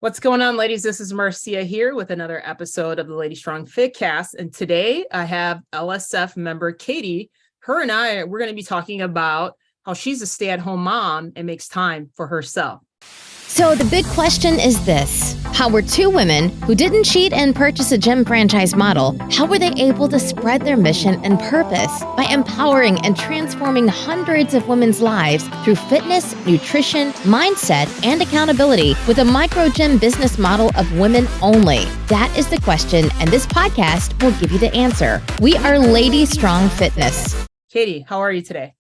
What's going on, ladies? This is Marciea here with another episode of the LadyStrong Fitcast. And today I have LSF member Catie. Her and we're going to be talking about how she's a stay-at-home mom and makes time for herself. So the big question is this: how were two women who didn't cheat and purchase a gym franchise model, how were they able to spread their mission and purpose by empowering and transforming hundreds of women's lives through fitness, nutrition, mindset, and accountability with a micro gym business model of women only? That is the question, and this podcast will give you the answer. We are LadyStrong Fitness. Catie, how are you today?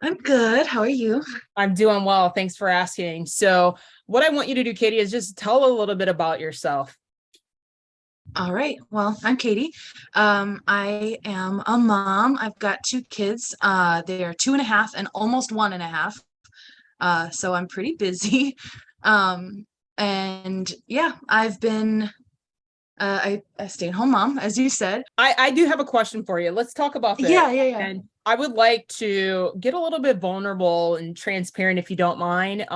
I'm good. How are you? I'm doing well. Thanks for asking. So what I want you to do, Catie, is just tell a little bit about yourself. All right. Well, I'm Catie. I am a mom. I've got two kids. They are 2.5 and almost 1.5. So I'm pretty busy. And yeah, I've been a stay-at-home mom, as you said. I do have a question for you. Let's talk about that. Yeah. And I would like to get a little bit vulnerable and transparent, if you don't mind.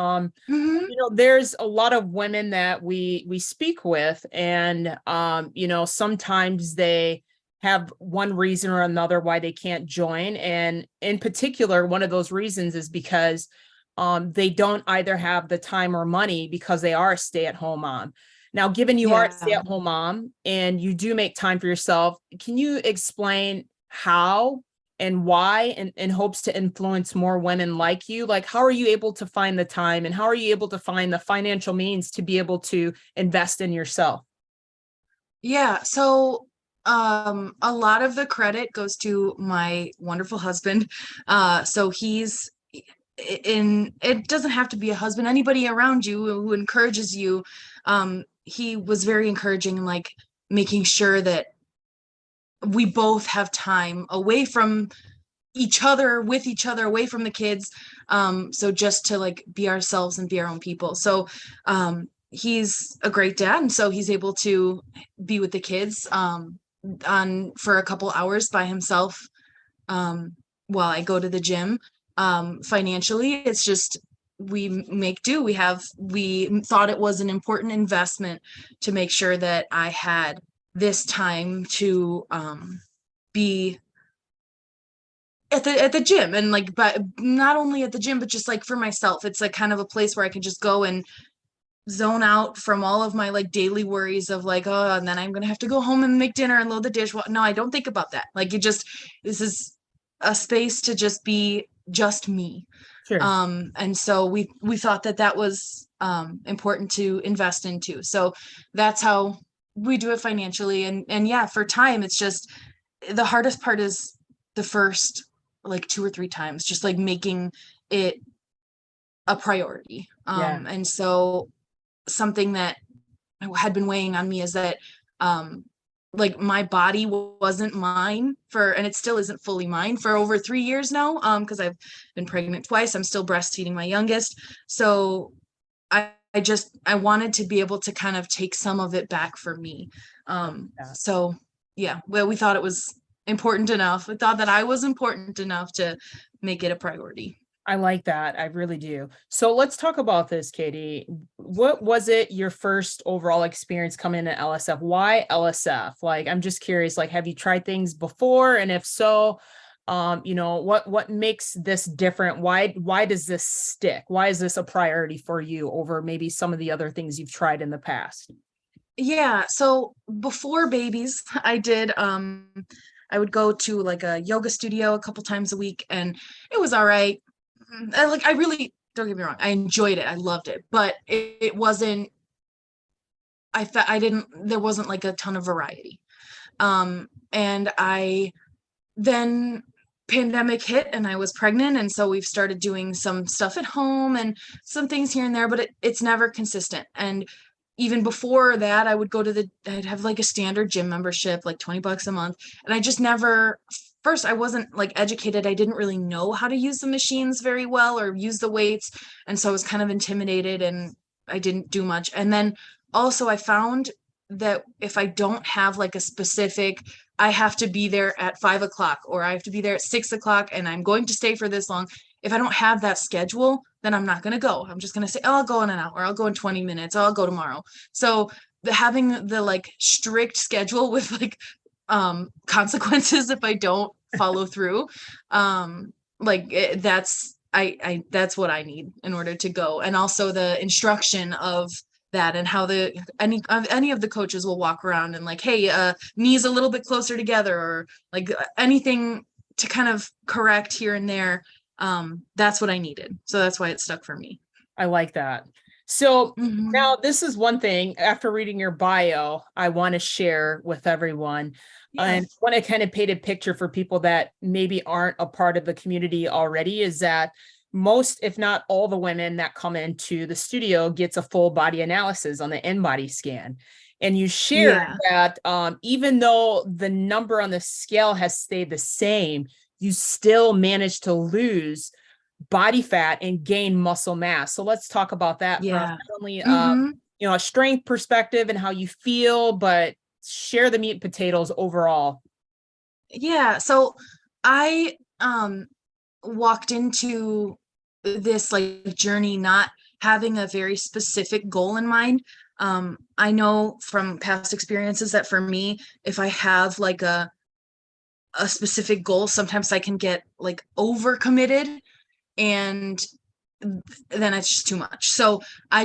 There's a lot of women that we speak with, and sometimes they have one reason or another why they can't join. And in particular, one of those reasons is because they don't either have the time or money because they are a stay-at-home mom. Now, given you are a stay-at-home mom and you do make time for yourself, can you explain how and why, in hopes to influence more women like you? Like, how are you able to find the time, and how are you able to find the financial means to be able to invest in yourself? Yeah. So a lot of the credit goes to my wonderful husband. So he's it doesn't have to be a husband, anybody around you who encourages you. He was very encouraging in like making sure that we both have time away from each other, with each other, away from the kids. So just to like be ourselves and be our own people. So he's a great dad, and so he's able to be with the kids for a couple hours by himself while I go to the gym. Financially, it's just we make do. We thought it was an important investment to make sure that I had this time to be at the gym, and like, but not only at the gym, but just like for myself. It's like kind of a place where I can just go and zone out from all of my like daily worries of like, oh, and then I'm gonna have to go home and make dinner and load the dishwasher. No, I don't think about that. Like, this is a space to just be just me. Sure. And so we thought that was important to invest into. So that's how we do it financially. And yeah, for time, it's just the hardest part is the first like 2 or 3 times, just like making it a priority. And so something that had been weighing on me is that like my body wasn't mine and it still isn't fully mine for over 3 years now, because I've been pregnant twice. I'm still breastfeeding my youngest. So I wanted to be able to kind of take some of it back for me. So yeah, well, we thought it was important enough. We thought that I was important enough to make it a priority. I like that. I really do. So let's talk about this, Catie. What was it your first overall experience coming to LSF? Why LSF? Like, I'm just curious, like, have you tried things before? And if so, what makes this different? Why does this stick? Why is this a priority for you over maybe some of the other things you've tried in the past? Yeah. So before babies, I would go to like a yoga studio a couple times a week, and it was all right. I really, don't get me wrong, I enjoyed it. I loved it, but it wasn't, there wasn't like a ton of variety. And then pandemic hit and I was pregnant. And so we've started doing some stuff at home and some things here and there, but it's never consistent. And even before that, I'd have like a standard gym membership, like $20 a month. And I just never, first, I wasn't like educated. I didn't really know how to use the machines very well or use the weights. And so I was kind of intimidated and I didn't do much. And then also I found that if I don't have like a specific, I have to be there at 5 o'clock or I have to be there at 6 o'clock and I'm going to stay for this long, if I don't have that schedule, then I'm not going to go. I'm just going to say, oh, I'll go in an hour. I'll go in 20 minutes. I'll go tomorrow. So having the like strict schedule with like consequences if I don't follow through, that's that's what I need in order to go. And also the instruction of that, and how any of the coaches will walk around and like, hey, knees a little bit closer together, or like anything to kind of correct here and there. That's what I needed. So that's why it stuck for me. I like that. So Mm-hmm. now this is one thing after reading your bio, I want to share with everyone. And Yes. want to kind of paint a picture for people that maybe aren't a part of the community already, is that most, if not all, the women that come into the studio gets a full body analysis on the in-body scan. And you shared Yeah. that even though the number on the scale has stayed the same, you still managed to lose body fat and gain muscle mass. So let's talk about that from Yeah. not only Mm-hmm. a strength perspective and how you feel, but share the meat and potatoes overall. Yeah. So I walked into this like journey not having a very specific goal in mind. I know from past experiences that for me, if I have like a specific goal, sometimes I can get like overcommitted, and then it's just too much. So I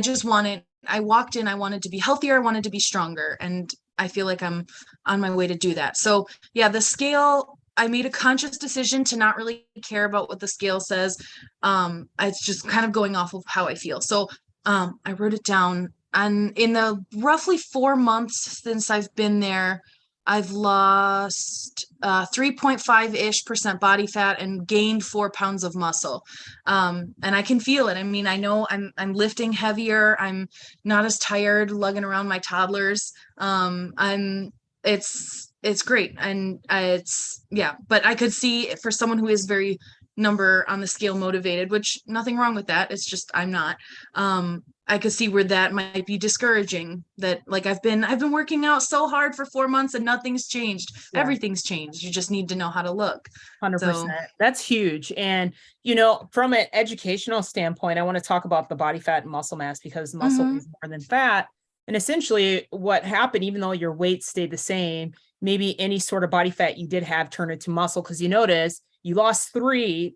walked in, I wanted to be healthier, I wanted to be stronger, and I feel like I'm on my way to do that. So yeah, the scale, I made a conscious decision to not really care about what the scale says. It's just kind of going off of how I feel. So I wrote it down, and in the roughly 4 months since I've been there, I've lost 3.5-ish% body fat and gained 4 pounds of muscle. And I can feel it. I mean, I know I'm lifting heavier. I'm not as tired lugging around my toddlers. It's great. And yeah, but I could see for someone who is very number on the scale motivated, which nothing wrong with that. It's just I'm not. I could see where that might be discouraging, that like I've been working out so hard for 4 months and nothing's changed. Yeah. Everything's changed. You just need to know how to look. So 100%. That's huge. And, from an educational standpoint, I want to talk about the body fat and muscle mass, because muscle mhm. is more than fat. And essentially what happened, even though your weight stayed the same, maybe any sort of body fat you did have turned into muscle, because you notice you lost 3%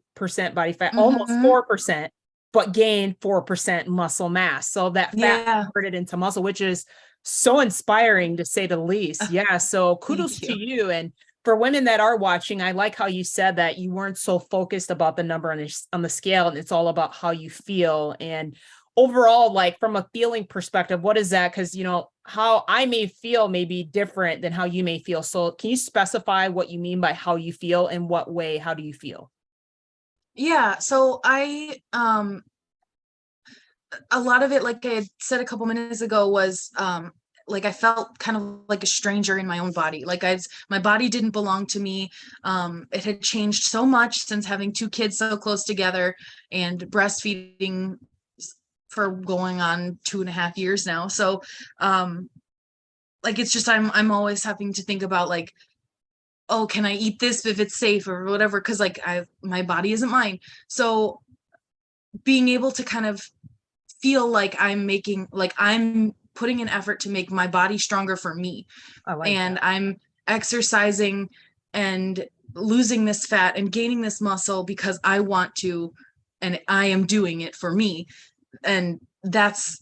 body fat, almost Mhm. 4%, but gained 4% muscle mass. So that fat Yeah. converted into muscle, which is so inspiring to say the least. Yeah. So kudos Thank to you. you. And for women that are watching, I like how you said that you weren't so focused about the number on the scale, and it's all about how you feel. And overall, like from a feeling perspective, what is that? Because how I may feel may be different than how you may feel. So can you specify what you mean by how you feel? In what way? How do you feel? Yeah. So a lot of it, like I had said a couple minutes ago, was like I felt kind of like a stranger in my own body. Like my body didn't belong to me. It had changed so much since having two kids so close together and breastfeeding for going on 2.5 years now. So like it's just I'm always having to think about like, oh, can I eat this if it's safe or whatever? Because like my body isn't mine. So being able to kind of feel like I'm putting an effort to make my body stronger for me, I like and that. I'm exercising and losing this fat and gaining this muscle because I want to, and I am doing it for me. And that's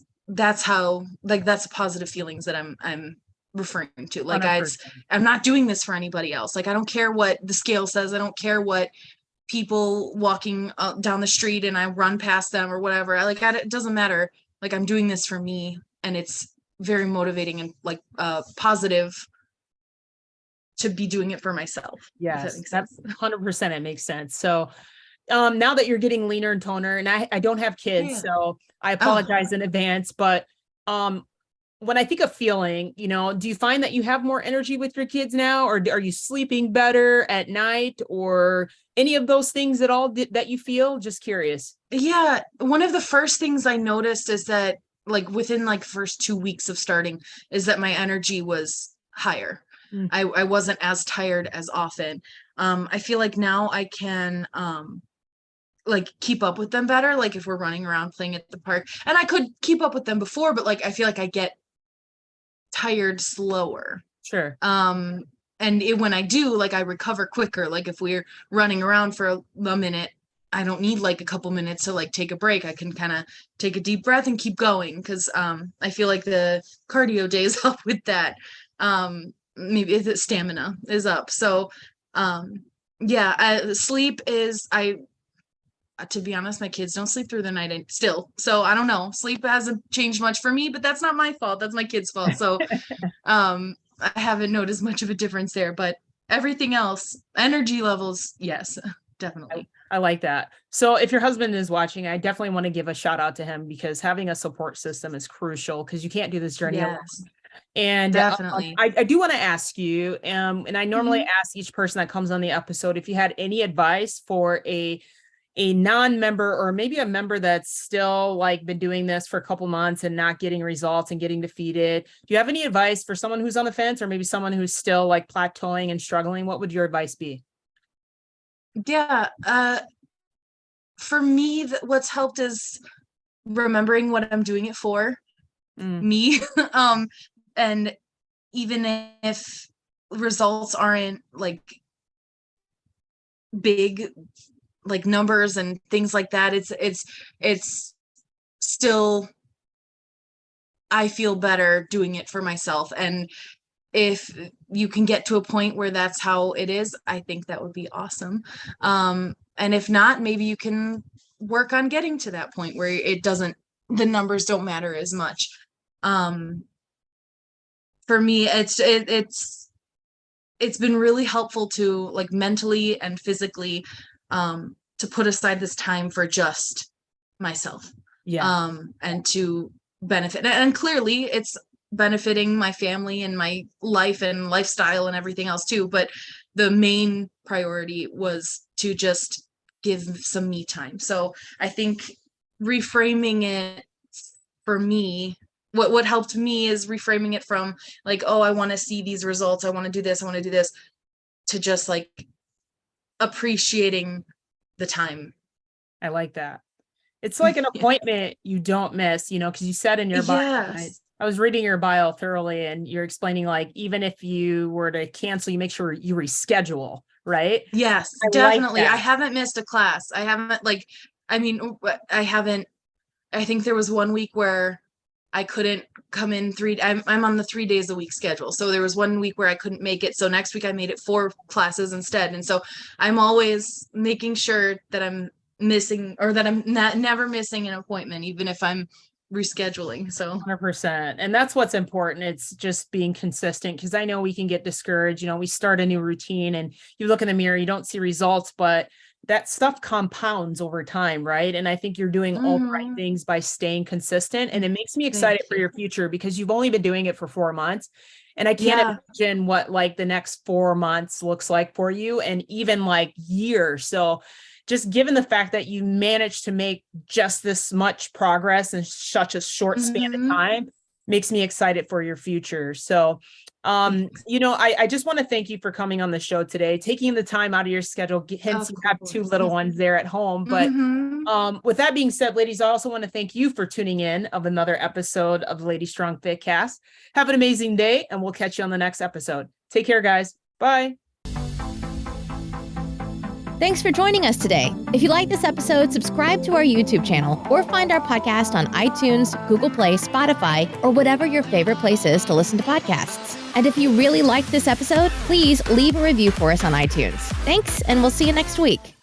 how, like, that's positive feelings that I'm referring to. Like 100%. I'm not doing this for anybody else. Like I don't care what the scale says. I don't care what people walking down the street and I run past them or whatever. It doesn't matter. Like I'm doing this for me, and it's very motivating and like positive to be doing it for myself, if that Yes, makes that sense. 100% it makes sense. So now that you're getting leaner and toner, and I don't have kids, Yeah. so I Oh, apologize in advance, but um when I think of feeling, do you find that you have more energy with your kids now, or are you sleeping better at night, or any of those things at all that you feel? Just curious. yeah. One of the first things I noticed is that like within like first 2 weeks of starting is that my energy was higher. Mm, I wasn't as tired as often. I feel like now I can like keep up with them better. Like if we're running around playing at the park, and I could keep up with them before, but like I feel like I get tired slower. Sure. And when I do, like I recover quicker. Like if we're running around for a minute, I don't need like a couple minutes to like take a break. I can kind of take a deep breath and keep going because I feel like the cardio days help with that. Maybe the stamina is up. So sleep is to be honest, my kids don't sleep through the night still. So I don't know. Sleep hasn't changed much for me, but that's not my fault. That's my kids' fault. So I haven't noticed much of a difference there, but everything else, energy levels, yes, definitely. I like that. So if your husband is watching, I definitely want to give a shout out to him because having a support system is crucial because you can't do this journey alone. And definitely. I do want to ask you, and I normally ask each person that comes on the episode, if you had any advice for a non-member or maybe a member that's still like been doing this for a couple months and not getting results and getting defeated. Do you have any advice for someone who's on the fence or maybe someone who's still like plateauing and struggling? What would your advice be? Yeah. For me, what's helped is remembering what I'm doing it for, me. And even if results aren't like big, like numbers and things like that, it's still, I feel better doing it for myself. And if you can get to a point where that's how it is, I think that would be awesome. And if not, maybe you can work on getting to that point where the numbers don't matter as much. For me, it's been really helpful to like mentally and physically to put aside this time for just myself. And to benefit. And clearly it's benefiting my family and my life and lifestyle and everything else too. But the main priority was to just give some me time. So I think reframing it for me, what helped me is reframing it from like, oh, I want to see these results. I want to do this. I want to do this, to just like appreciating the time. I like that. It's like an appointment you don't miss, because you said in your bio, I was reading your bio thoroughly and you're explaining like, even if you were to cancel, you make sure you reschedule, right? Yes, definitely. I haven't missed a class. I think there was 1 week where I couldn't come in I'm on the 3 days a week schedule. So there was 1 week where I couldn't make it. So next week I made it 4 classes instead. And so I'm always making sure that I'm missing or that I'm never missing an appointment, even if I'm rescheduling. So 100%. And that's what's important. It's just being consistent because I know we can get discouraged. We start a new routine and you look in the mirror, you don't see results, but that stuff compounds over time, right? And I think you're doing all the right things by staying consistent. And it makes me excited for your future because you've only been doing it for 4 months. And I can't imagine what like the next 4 months looks like for you and even like years. So just given the fact that you managed to make just this much progress in such a short span of time makes me excited for your future. So, I just want to thank you for coming on the show today, taking the time out of your schedule. Hence, you have 2 little ones there at home. But with that being said, ladies, I also want to thank you for tuning in of another episode of the LadyStrong Fitcast. Have an amazing day, and we'll catch you on the next episode. Take care, guys. Bye. Thanks for joining us today. If you like this episode, subscribe to our YouTube channel or find our podcast on iTunes, Google Play, Spotify, or whatever your favorite place is to listen to podcasts. And if you really liked this episode, please leave a review for us on iTunes. Thanks, and we'll see you next week.